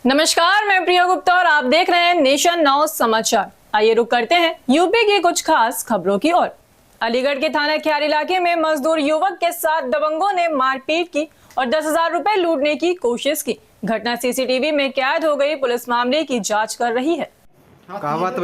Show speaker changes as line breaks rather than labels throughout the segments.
नमस्कार, मैं प्रिया गुप्ता और आप देख रहे हैं नेशन नाउ समाचार। आइए रुक करते हैं यूपी की कुछ खास खबरों की ओर। अलीगढ़ के थाना ख्यार इलाके में मजदूर युवक के साथ दबंगों ने मारपीट की और 10,000 रुपए लूटने की कोशिश की। घटना सीसीटीवी में कैद हो गई। पुलिस मामले की जांच कर रही है।
कहावत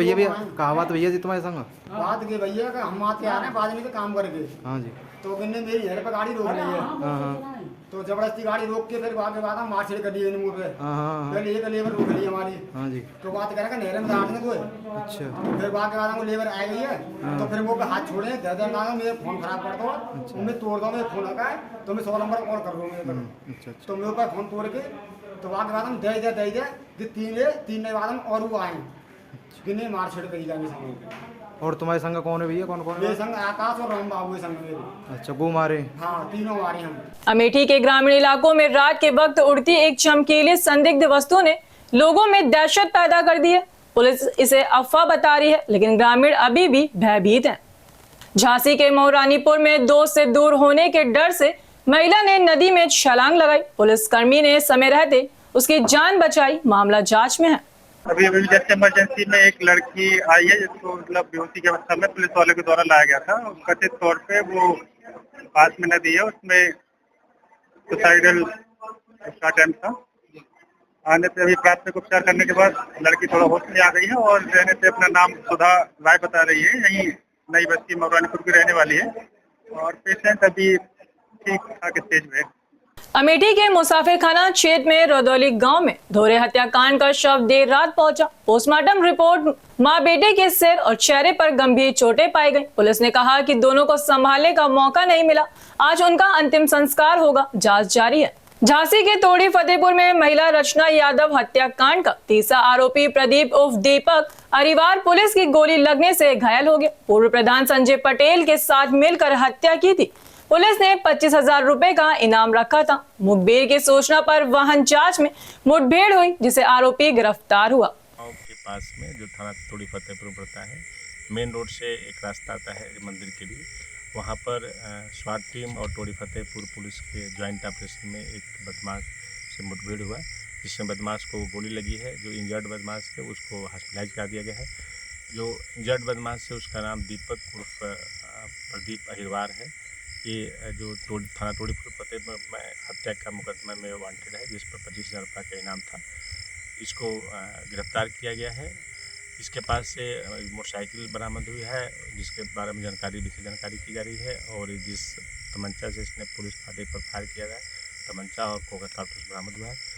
भैया जी तुम्हारे संग
बात के भैया का हम आते आ रहे हैं बाद में तो काम करके।
हाँ जी।
तो किन्ने मेरी हेड पे गाड़ी रोक ली है।
हाँ।
तो जबरदस्ती गाड़ी रोक के फिर बाद हम मार छेड़ कर दिए मुंह पे।
हाँ।
पहले एक लेबर रोक ली हमारी।
हाँ जी।
तो बात कह रहा है नहर में डालने को।
अच्छा।
फिर बाद के बाद वो लेबर आ गई है। तो फिर वो पे हाथ छोड़े दर्द ना मेरे फोन खराब कर दो। मैं तोड़ दो मेरे फोन का तो मैं 100 नंबर कॉल कर दूंगा।
अच्छा।
तो मेरे ऊपर फोन तोड़ के तो बाद के बाद हम दे दे तीन ने बाद हम और वो आए किन्ने मार छेड़ कर जाएंगे।
और तुम्हारे संग कौन है भैया? कौन कौन
मेरे
है?
संग आकाश और राम बाबू संग मेरे।
अच्छा, गो मारे।
हाँ, तीनों मारे हम।
अमेठी के ग्रामीण इलाकों में रात के वक्त उड़ती एक चमकीली संदिग्ध वस्तु ने लोगों में दहशत पैदा कर दी है। पुलिस इसे अफवाह बता रही है, लेकिन ग्रामीण अभी भी भयभीत हैं। झांसी के महारानीपुर में दोस्त से दूर होने के डर से महिला ने नदी में छलांग लगाई। पुलिसकर्मी ने समय रहते उसकी जान बचाई। मामला जांच में है।
अभी जैसे इमरजेंसी में एक लड़की आई है जिसको मतलब बेहोशी की अवस्था में पुलिस वाले के द्वारा लाया गया था। कथित तौर पे वो पास में नदी है, उसमें सुसाइडल उसका अटेम्प्ट था। आने पे अभी प्राथमिक उपचार करने के बाद लड़की थोड़ा होश में आ गई है और रहने से अपना नाम सुधा राय बता रही है। यही नई बस्ती महारानीपुर की रहने वाली है और पेशेंट अभी ठीक ठाक स्टेज में है।
अमेठी के मुसाफिर खाना क्षेत्र में रदौली गांव में धोरे हत्याकांड का शव देर रात पहुंचा। पोस्टमार्टम रिपोर्ट मां बेटे के सिर और चेहरे पर गंभीर चोटें पाई गई। पुलिस ने कहा कि दोनों को संभालने का मौका नहीं मिला। आज उनका अंतिम संस्कार होगा। जांच जारी है। झांसी के तोड़ी फतेहपुर में महिला रचना यादव हत्याकांड का तीसरा आरोपी प्रदीप उर्फ दीपक अरिवार पुलिस की गोली लगने से घायल हो गया। पूर्व प्रधान संजय पटेल के साथ मिलकर हत्या की थी। पुलिस ने 25,000 रुपए का इनाम रखा था। मुखबिर की सूचना पर वाहन जांच में मुठभेड़ हुई, जिसे आरोपी गिरफ्तार हुआ।
गाँव के पास में जो थाना तोड़ी फतेहपुर पड़ता है, मेन रोड से एक रास्ता आता है मंदिर के लिए। वहाँ पर स्वाट टीम और तोड़ी फतेहपुर पुलिस के ज्वाइंट ऑपरेशन में एक बदमाश से मुठभेड़ हुआ, जिसमें बदमाश को गोली लगी है। जो इंजर्ड बदमाश है उसको हॉस्पिटलाइज कर दिया गया है। जो इंजर्ड बदमाश है उसका नाम दीपक उर्फ प्रदीप अहिरवार है। ये जो थाना तोड़ी फतेहपुर में हत्या का मुकदमा में वांटेड है, जिस पर 25,000 रुपये का इनाम था। इसको गिरफ्तार किया गया है। इसके पास से मोटरसाइकिल बरामद हुई है, जिसके बारे में विशेष जानकारी की जा रही है। और जिस तमंचा से इसने पुलिस फाटे पर फायर किया गया, तमंचा और कोका कारतूस बरामद हुआ है।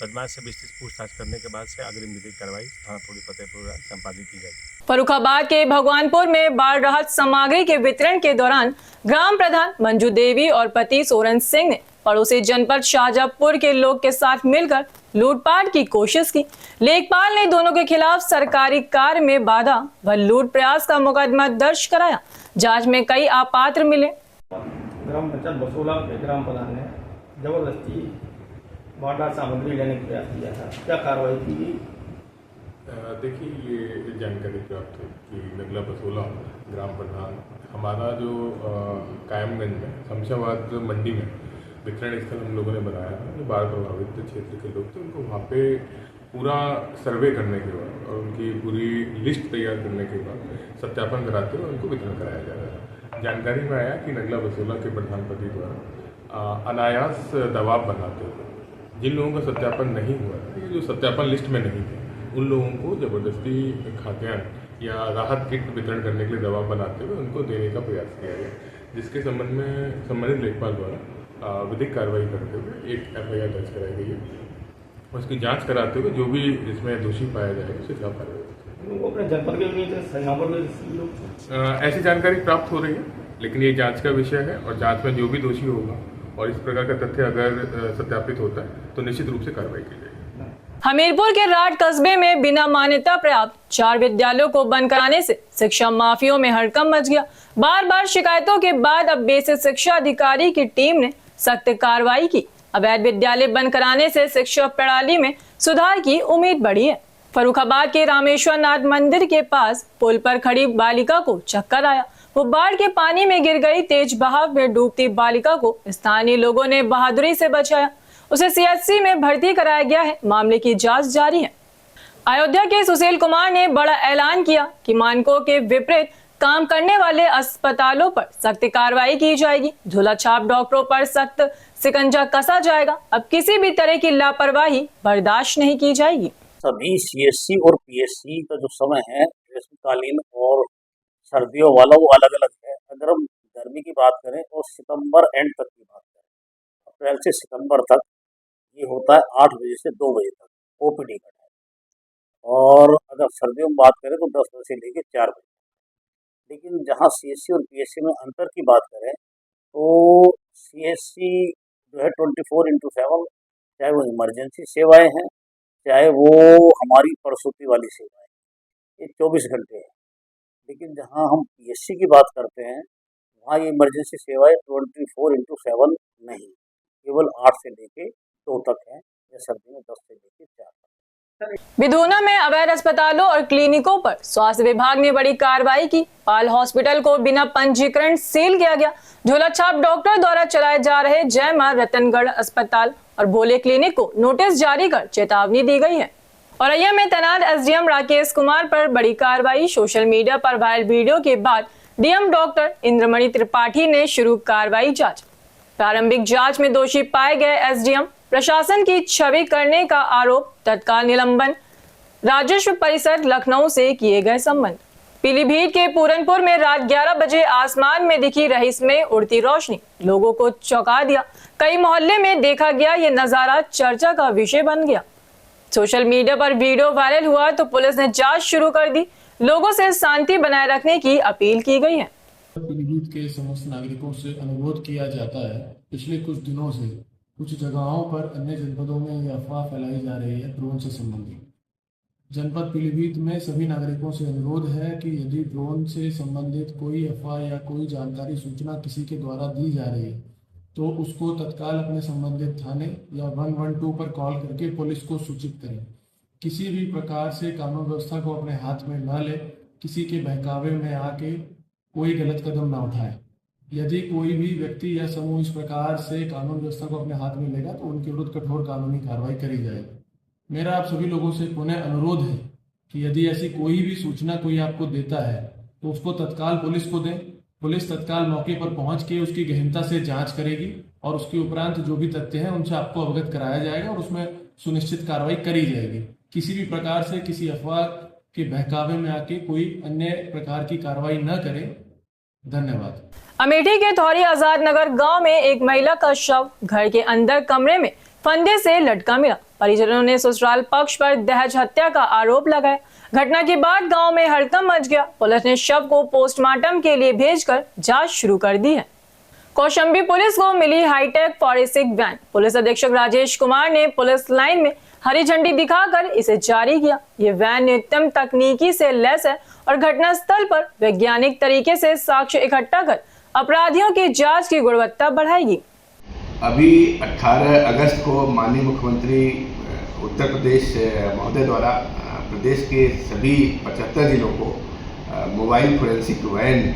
बदमाश से विस्तृत पूछताछ करने के बाद से अग्रिम विधिक कार्रवाई थाना तोड़ी फतेहपुर संपादित की जाएगी।
फर्रुखाबाद के भगवानपुर में बाढ़ राहत सामग्री के वितरण के दौरान ग्राम प्रधान मंजू देवी और पति सोरन सिंह ने पड़ोसी जनपद शाहजहांपुर के लोग के साथ मिलकर लूटपाट की कोशिश की। लेखपाल ने दोनों के खिलाफ सरकारी कार्य में बाधा व लूट प्रयास का मुकदमा दर्ज कराया। जांच में कई अपात्र मिले।
ग्राम पंचायत बसोला के ग्राम प्रधान ने जबरदस्ती बाढ़ राहत सामग्री लेने का प्रयास किया था। क्या कार्रवाई की गई?
देखिए, ये जानकारी प्राप्त हुई कि नगला बसोला ग्राम प्रधान हमारा जो कायमगंज में शमशाबाद मंडी में वितरण स्थल हम लोगों ने बनाया है। जो बाढ़ प्रभावित क्षेत्र के लोग थे उनको वहाँ पे पूरा सर्वे करने के बाद और उनकी पूरी लिस्ट तैयार करने के बाद सत्यापन कराते हुए उनको वितरण कराया जा रहा है। जानकारी में आया कि नगला बसोला के प्रधानपति द्वारा अनायास दबाव बनाते हुए जिन लोगों का सत्यापन नहीं हुआ, जो सत्यापन लिस्ट में नहीं थे, उन लोगों को जबरदस्ती खाद्यान्न या राहत किट वितरण करने के लिए दबाव बनाते हुए उनको देने का प्रयास किया गया, जिसके संबंध में संबंधित लेखपाल द्वारा विधिक कार्रवाई करते हुए एक FIR दर्ज कराई गई है। उसकी जांच कराते हुए जो भी इसमें दोषी पाया जाएगा उसे खिलाफ कार्रवाई। ऐसी जानकारी प्राप्त हो रही है, लेकिन ये जांच का विषय है और जांच में जो भी दोषी होगा और इस प्रकार का तथ्य अगर सत्यापित होता है तो निश्चित रूप से कार्रवाई की जाएगी।
हमीरपुर के राट कस्बे में बिना मान्यता प्राप्त 4 विद्यालयों को बंद कराने से शिक्षा माफियों में हड़कंप मच गया। बार बार शिकायतों के बाद अब बेसिक शिक्षा अधिकारी की टीम ने सख्त कार्रवाई की। अवैध विद्यालय बंद कराने से शिक्षा प्रणाली में सुधार की उम्मीद बढ़ी है। फर्रुखाबाद के रामेश्वर नाथ मंदिर के पास पुल पर खड़ी बालिका को चक्कर आया। वो बाढ़ के पानी में गिर गई। तेज बहाव में डूबती बालिका को स्थानीय लोगों ने बहादुरी से बचाया उसे सीएचसी में भर्ती कराया गया है। मामले की जांच जारी है। अयोध्या के सुशील कुमार ने बड़ा ऐलान किया कि मानकों के विपरीत काम करने वाले अस्पतालों पर सख्त कार्रवाई की जाएगी। झोला छाप डॉक्टरों पर सख्त शिकंजा कसा जाएगा। अब किसी भी तरह की लापरवाही बर्दाश्त नहीं की जाएगी।
सभी सीएचसी और पीएचसी का जो समय है ग्रीष्मकालीन और सर्दियों वाला वो अलग अलग है। अगर हम गर्मी की बात करें और सितंबर एंड तक की बात करें, अप्रैल से सितंबर तक ये होता है 8 बजे से 2 बजे तक ओपीडी का टाइम। और अगर सर्दियों में बात करें तो 10 बजे से लेकर 4 बजे। लेकिन जहाँ सीएचसी और पीएचसी में अंतर की बात करें तो सीएचसी जो है 24/7, चाहे वो इमरजेंसी सेवाएं हैं, चाहे वो हमारी प्रसूति वाली सेवाएं, ये 24 घंटे है। लेकिन जहां हम पीएचसी की बात करते हैं वहाँ ये इमरजेंसी सेवाएं 24/7 नहीं, केवल 8 से लेके 2 तक है, या सर्दी में 10 से लेके 4 तक।
विधूना में अवैध अस्पतालों और क्लिनिकों पर स्वास्थ्य विभाग ने बड़ी कार्रवाई की। पाल हॉस्पिटल को बिना पंजीकरण सील किया गया। झोला छाप डॉक्टर द्वारा चलाए जा रहे जय मां रतनगढ़ अस्पताल और भोले क्लिनिक को नोटिस जारी कर चेतावनी दी गई है। औरैया में तैनात एसडीएम राकेश कुमार पर बड़ी कार्रवाई। सोशल मीडिया पर वायरल वीडियो के बाद डीएम डॉक्टर इंद्रमणि त्रिपाठी ने शुरू कार्रवाई जांच। प्रारंभिक जांच में दोषी पाए गए एसडीएम प्रशासन की छवि करने का आरोप, तत्काल निलंबन। राजस्व परिषद लखनऊ से किए गए संबंध। पीलीभीत के पूरनपुर में रात 11 बजे आसमान में दिखी रहीस में उड़ती रोशनी लोगों को चौंका दिया। कई मोहल्ले में देखा गया ये नजारा चर्चा का विषय बन गया। सोशल मीडिया पर वीडियो वायरल हुआ तो पुलिस ने जांच शुरू कर दी। लोगों से शांति बनाए रखने की अपील की गई है।
पीलीभीत के समस्त नागरिकों से अनुरोध किया जाता है, पिछले कुछ दिनों से कुछ जगहों पर अन्य जनपदों में यह अफवाह फैलाई जा रही है ड्रोन से संबंधित। जनपद पीलीभीत में सभी नागरिकों से अनुरोध है कि यदि ड्रोन से संबंधित कोई अफवाह या कोई जानकारी सूचना किसी के द्वारा दी जा रही है तो उसको तत्काल अपने संबंधित थाने या 112 पर कॉल करके पुलिस को सूचित करें। किसी भी प्रकार से कानून व्यवस्था को अपने हाथ में न ले, किसी के बहकावे में आके कोई गलत कदम न उठाए। यदि कोई भी व्यक्ति या समूह इस प्रकार से कानून व्यवस्था को अपने हाथ में लेगा तो उनके विरुद्ध कठोर कानूनी कार्रवाई करी जाएगी। मेरा आप सभी लोगों से पुनः अनुरोध है कि यदि ऐसी कोई भी सूचना कोई आपको देता है तो उसको तत्काल पुलिस को दें। पुलिस तत्काल मौके पर पहुंच के उसकी गहनता से जांच करेगी और उसके उपरांत जो भी तथ्य हैं उनसे आपको अवगत कराया जाएगा और उसमें सुनिश्चित कार्रवाई करी जाएगी। किसी भी प्रकार से किसी अफवाह के बहकावे में आके कोई अन्य प्रकार की कार्रवाई न करें। धन्यवाद।
अमेठी के थौरी आजाद नगर गांव में एक महिला का शव घर के अंदर कमरे में फंदे से लटका मिला। परिजनों ने ससुराल पक्ष पर दहेज हत्या का आरोप लगाया। घटना के बाद गांव में हड़कंप मच गया। पुलिस ने शव को पोस्टमार्टम के लिए भेजकर जांच शुरू कर दी है। कौशाम्बी पुलिस को मिली हाईटेक फॉरेंसिक वैन। पुलिस अधीक्षक राजेश कुमार ने पुलिस लाइन में हरी झंडी दिखाकर इसे जारी किया। ये वैन न्यूनतम तकनीकी से लैस है और घटनास्थल पर वैज्ञानिक तरीके से साक्ष्य इकट्ठा कर अपराधियों की जांच की गुणवत्ता बढ़ाएगी।
अभी 18 अगस्त को माननीय मुख्यमंत्री उत्तर प्रदेश महोदय द्वारा प्रदेश के सभी 75 जिलों को mobile forensic van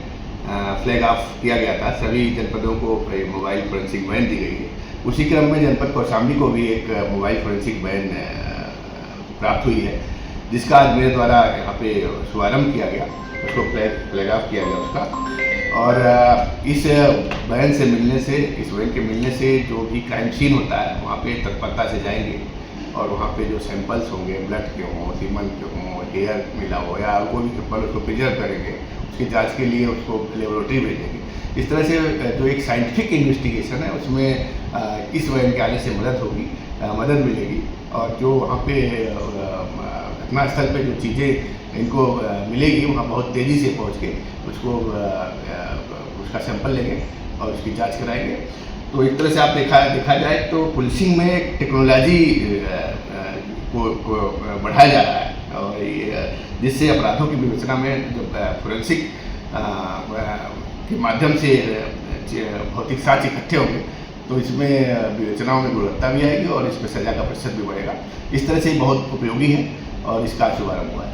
flag off किया गया था। सभी जनपदों को मोबाइल फोरेंसिक वैन दी गई है। उसी क्रम में जनपद कौशाम्बी को भी एक मोबाइल फोरेंसिक वैन प्राप्त हुई है, जिसका आज मेरे द्वारा यहाँ पे शुभारम्भ किया गया, उसको फ्लैग ऑफ किया गया उसका। और इस वैन से मिलने से, इस वैन के मिलने से जो भी क्राइम सीन होता है वहाँ पे तत्परता से जाएंगे और वहाँ पे जो सैंपल्स होंगे, ब्लड के हों, सीमन के हों, हेयर मिला हो या कोई भी सैंपल, उसको प्रिजर्व करेंगे, उसकी जांच के लिए उसको लेबोरेटरी भेजेंगे। इस तरह से जो एक साइंटिफिक इन्वेस्टिगेशन है उसमें इस वैन के आने से मदद मिलेगी। और जो वहाँ पे घटनास्थल पे जो चीज़ें इनको मिलेगी वहाँ बहुत तेज़ी से पहुँच के उसको उसका सैंपल लेंगे और उसकी जांच कराएंगे। तो एक तरह से आप देखा जाए तो पुलिसिंग में टेक्नोलॉजी को बढ़ाया जा रहा है और जिससे अपराधों की विवेचना में जो फोरेंसिक के माध्यम से भौतिक साक्ष्य इकट्ठे होंगे तो इसमें विवेचनाओं में गुणवत्ता भी आएगी और इसमें सजा का प्रतिशत भी बढ़ेगा। इस तरह से बहुत उपयोगी है और इसका शुभारंभ हुआ है।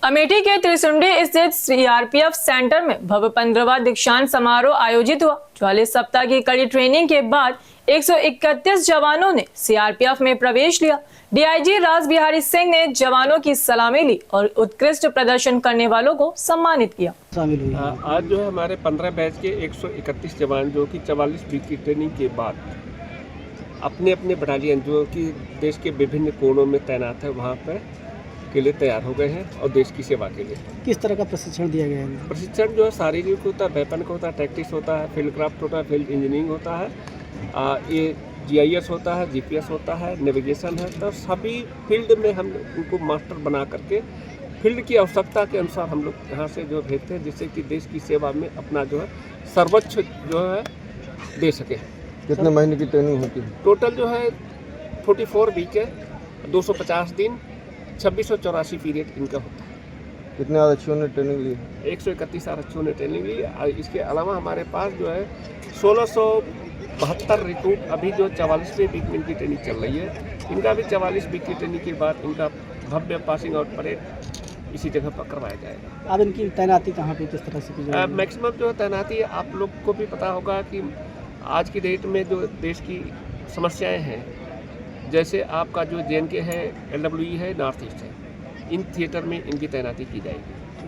अमेठी के त्रिसुंडी स्थित सीआरपीएफ सेंटर में भव्य 15वां दीक्षांत समारोह आयोजित हुआ। 44 सप्ताह की कड़ी ट्रेनिंग के बाद 131 जवानों ने सीआरपीएफ में प्रवेश लिया। डीआईजी राज बिहारी सिंह ने जवानों की सलामी ली और उत्कृष्ट प्रदर्शन करने वालों को सम्मानित किया।
आज जो है हमारे 15 बैच के 131 जवान जो कि 44 वीक की ट्रेनिंग के बाद अपने अपने बटालियन जो कि देश के विभिन्न कोणों में तैनात है वहाँ पर के लिए तैयार हो गए हैं और देश की सेवा के लिए।
किस तरह का प्रशिक्षण दिया गया है?
प्रशिक्षण जो है शारीरिक होता है, वेपन का होता है, टैक्टिक्स होता है, फील्ड क्राफ्ट होता है, फील्ड इंजीनियरिंग होता है, ये GIS होता है, GPS होता है, नेविगेशन है। तो सभी फील्ड में हम उनको मास्टर बना करके फील्ड की आवश्यकता के अनुसार हम लोग यहाँ से जो भेजते हैं जिससे कि देश की सेवा में अपना जो है सर्वोच्च जो है दे सके।
कितने महीने की ट्रेनिंग होती है?
टोटल जो है 44 वीक है, 250 दिन, 2684 पीरियड इनका होता है।
कितने आरक्षियों ने ट्रेनिंग ली?
131 आरक्षियों ने ट्रेनिंग ली। इसके अलावा हमारे पास जो है 1672 रिक्रूट अभी जो 44वें वीक में इनकी ट्रेनिंग चल रही है। इनका भी 44 वीक की ट्रेनिंग के बाद इनका भव्य पासिंग आउट परेड इसी जगह पर करवाया जाएगा।
अब इनकी तैनाती कहाँ पे किस तरह से की जाएगी?
मैक्सिमम जो तैनाती है आप लोग को भी पता होगा कि आज की डेट में जो देश की समस्याएं हैं, जैसे आपका जो JNK है, LWE है, नॉर्थ ईस्ट है, इन थिएटर में इनकी तैनाती की जाएगी।